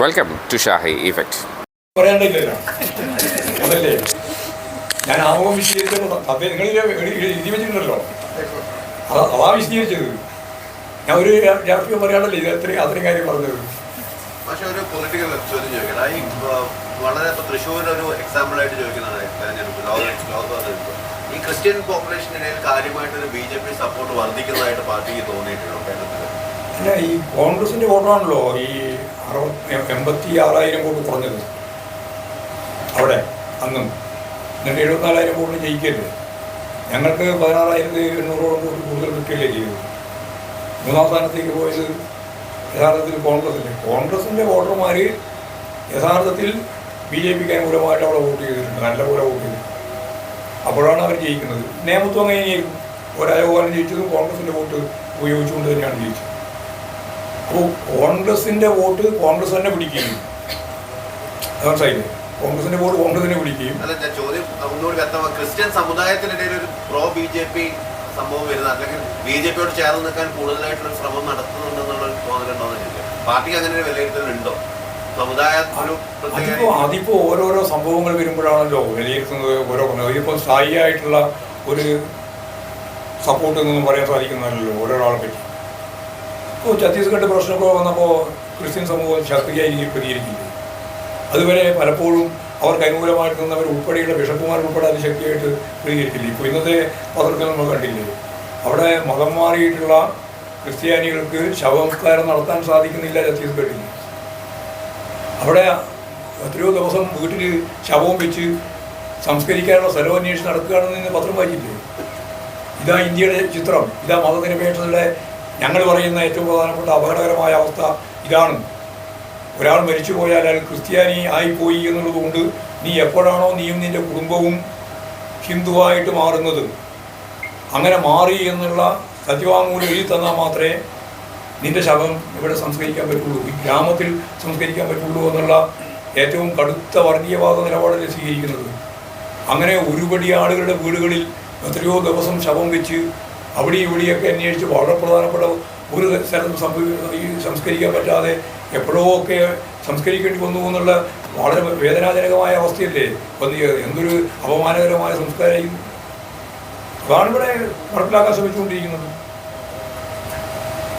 Welcome to Shahi effect. പറയാണ്ടില്ലല്ലോ അതല്ലേ ഞാൻ ആമുഖം വിശദീകരിച്ചപ്പോൾ നിങ്ങൾ എഴുതി വെച്ചിട്ടുണ്ടല്ലോ, അതാ വിശദീകരിച്ചത്. ഞാൻ ഒരു രാഷ്ട്രീയം പറയാണ്ടല്ലേ ഇത് അത്രയും കാര്യം പറഞ്ഞത്. പക്ഷെ ഒരു പൊളിറ്റിക്കൽ ചോദ്യം ചോദിക്കണം. ഈ വളരെ തൃശ്ശൂരിൽ ഒരു എക്സാമ്പിളായിട്ട് ചോദിക്കുന്നതാണ് ഈ ക്രിസ്ത്യൻ പോപ്പുലേഷനിടയിൽ കാര്യമായിട്ടൊരു BJP സപ്പോർട്ട് വർദ്ധിക്കുന്നതായിട്ട് പാർട്ടിക്ക് തോന്നിയിട്ടുണ്ടോ കേരളത്തിൽ? അല്ല, ഈ കോൺഗ്രസിന്റെ വോട്ടാണല്ലോ ഈ 86,000 വോട്ട് കുറഞ്ഞത് അവിടെ അന്നും. എന്നിട്ട് 74,000 വോട്ടിന് ജയിക്കല്ലേ. ഞങ്ങൾക്ക് 16,800 വോട്ട് കൂടുതൽ കിട്ടുകയല്ലേ ചെയ്തത്. മൂന്നാം സ്ഥാനത്തേക്ക് പോയത് യഥാർത്ഥത്തിൽ കോൺഗ്രസിൻ്റെ വോട്ടർമാർ യഥാർത്ഥത്തിൽ BJPക്ക് അനുകൂലമായിട്ട് അവിടെ വോട്ട് ചെയ്തിട്ടുണ്ട്, നല്ലപോലെ വോട്ട് ചെയ്തിട്ടുണ്ട്. അപ്പോഴാണ് അവർ ജയിക്കുന്നത്. നിയമത്വം അങ്ങനെയായിരുന്നു. ഒരായോകാലം ജയിച്ചതും കോൺഗ്രസിൻ്റെ വോട്ട് ഉപയോഗിച്ചുകൊണ്ട് തന്നെയാണ് ജയിച്ചത്. അപ്പോൾ കോൺഗ്രസിൻ്റെ വോട്ട് കോൺഗ്രസ് തന്നെ പിടിക്കുകയും, മനസ്സിലായില്ലേ, കോൺഗ്രസിൻ്റെ വോട്ട് കോൺഗ്രസ് തന്നെ പിടിക്കുകയും. അല്ല, ഞാൻ ചോദ്യം ഒന്നുകൂടി വ്യക്തമാണ്. ക്രിസ്ത്യൻ സമുദായത്തിനിടയിൽ ഒരു പ്രോ BJP സംഭവം വരുന്നത്, അല്ലെങ്കിൽ BJPയോട് ചേർന്ന് നിൽക്കാൻ കൂടുതലായിട്ടുള്ള ശ്രമം നടത്തുന്നുണ്ടെന്നുള്ള തോന്നലുണ്ടോന്ന് പാർട്ടിക്ക് അങ്ങനെ ഒരു വിലയിരുത്തലുണ്ടോ? അതിപ്പോ ഓരോരോ സംഭവങ്ങൾ വരുമ്പോഴാണല്ലോ വിലയിരുത്തുന്നത്. ഇതിപ്പോൾ സ്ഥായിയായിട്ടുള്ള ഒരു സപ്പോർട്ട് എന്നൊന്നും പറയാൻ സാധിക്കുന്നതല്ലോ ഓരോരാളെ പറ്റി. ഇപ്പോൾ ഛത്തീസ്ഗഡ് പ്രശ്നമൊക്കെ വന്നപ്പോൾ ക്രിസ്ത്യൻ സമൂഹം ശക്തിയായ രീതിയിൽ പ്രതികരിക്കില്ലേ. അതുവരെ പലപ്പോഴും അവർക്ക് അനുകൂലമായിട്ട് നിന്നവർ ഉൾപ്പെടെയുള്ള ബിഷപ്പുമാർ ഉൾപ്പെടെ അതിശക്തിയായിട്ട് പ്രതികരിക്കില്ലേ. ഇപ്പോൾ ഇന്നത്തെ പത്രത്തിൽ നമ്മൾ കണ്ടില്ലേ, അവിടെ മതം മാറിയിട്ടുള്ള ക്രിസ്ത്യാനികൾക്ക് ശവസംസ്കാരം നടത്താൻ സാധിക്കുന്നില്ല ഛത്തീസ്ഗഡിൽ. അവിടെ എത്രയോ ദിവസം വീട്ടിൽ ശവവും വെച്ച് സംസ്കരിക്കാനുള്ള സ്ഥലമന്വേഷണം നടക്കുകയാണെന്ന് ഇന്ന് പത്രം വായിച്ചില്ലേ. ഇതാ ഇന്ത്യയുടെ ചിത്രം, ഇതാ മതനിരപേക്ഷതയുടെ ഞങ്ങൾ പറയുന്ന ഏറ്റവും പ്രധാനപ്പെട്ട അപകടകരമായ അവസ്ഥ ഇതാണ്. ഒരാൾ മരിച്ചു പോയാൽ അയാൾ ക്രിസ്ത്യാനി ആയിപ്പോയി എന്നുള്ളതുകൊണ്ട് നീ എപ്പോഴാണോ നീയും നിൻ്റെ കുടുംബവും ഹിന്ദുവായിട്ട് മാറുന്നത്, അങ്ങനെ മാറി എന്നുള്ള സത്യവാങ്മൂലം എഴുതി തന്നാൽ മാത്രമേ നിന്റെ ശവം ഇവിടെ സംസ്കരിക്കാൻ പറ്റുള്ളൂ, ഈ ഗ്രാമത്തിൽ സംസ്കരിക്കാൻ പറ്റുള്ളൂ എന്നുള്ള ഏറ്റവും കടുത്ത വർഗീയവാദ നിലപാടല്ലേ സ്വീകരിക്കുന്നത്. അങ്ങനെ ഒരുപടി ആളുകളുടെ വീടുകളിൽ എത്രയോ ദിവസം ശവം വെച്ച് അവിടെ ഇവിടെയൊക്കെ അന്വേഷിച്ച് വളരെ പ്രധാനപ്പെട്ട ഒരു സ്ഥലത്തും ഈ സംസ്കരിക്കാൻ പറ്റാതെ എപ്പോഴോ ഒക്കെ സംസ്കരിക്കേണ്ടി വന്നു എന്നുള്ള വളരെ വേദനാജനകമായ അവസ്ഥയല്ലേ വന്നിയത്. എന്തൊരു അപമാനകരമായ സംസ്കാരം. അതാണ് ഇവിടെ നടപ്പിലാക്കാൻ ശ്രമിച്ചുകൊണ്ടിരിക്കുന്നത്.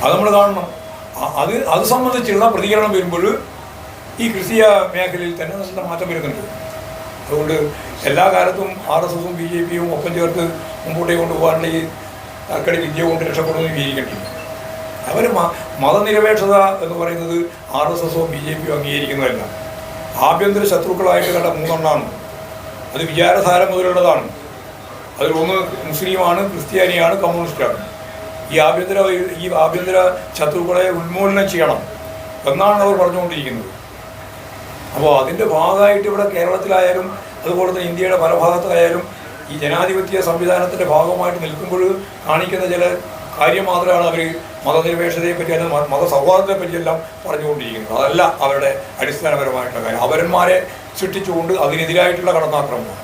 അത് നമ്മൾ കാണണം. അത് സംബന്ധിച്ചുള്ള പ്രതികരണം വരുമ്പോൾ ഈ ക്രിസ്തീയ മേഖലയിൽ തന്നെ നല്ല മാറ്റം വരുന്നുണ്ട്. അതുകൊണ്ട് എല്ലാ കാലത്തും RSSും BJPയും ഒപ്പം ചേർത്ത് മുമ്പോട്ടേ കൊണ്ടുപോകാനുള്ള ഈ തക്കടി വിദ്യ കൊണ്ട് രക്ഷപ്പെടുമെന്ന് വിചാരിക്കേണ്ടില്ല. അവർ മതനിരപേക്ഷത എന്ന് പറയുന്നത് RSSോ BJPയോ അംഗീകരിക്കുന്നതല്ല. ആഭ്യന്തര ശത്രുക്കളായിട്ട് കണ്ട 3 എണ്ണമാണ്. അത് വിചാരധാര മുതലുള്ളതാണ്. അതിൽ ഒന്ന് മുസ്ലിമാണ്, ക്രിസ്ത്യാനിയാണ്, കമ്മ്യൂണിസ്റ്റാണ്. ഈ ആഭ്യന്തര ശത്രുക്കളെ ഉന്മൂലനം ചെയ്യണം എന്നാണ് അവർ പറഞ്ഞുകൊണ്ടിരിക്കുന്നത്. അപ്പോൾ അതിൻ്റെ ഭാഗമായിട്ട് ഇവിടെ കേരളത്തിലായാലും അതുപോലെ തന്നെ ഇന്ത്യയുടെ പല ഭാഗത്തായാലും ഈ ജനാധിപത്യ സംവിധാനത്തിൻ്റെ ഭാഗമായിട്ട് നിൽക്കുമ്പോൾ കാണിക്കുന്ന ചില കാര്യം മാത്രമാണ് അവർ മതനിരപേക്ഷതയെ പറ്റി അല്ലെങ്കിൽ മതസൗഹാർദ്ദത്തെ പറ്റിയെല്ലാം പറഞ്ഞുകൊണ്ടിരിക്കുന്നത്. അതല്ല അവരുടെ അടിസ്ഥാനപരമായിട്ടുള്ള കാര്യം. അവരന്മാരെ സൃഷ്ടിച്ചുകൊണ്ട് അതിനെതിരായിട്ടുള്ള കടന്നാക്രമണമാണ്.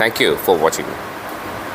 Thank you for watching.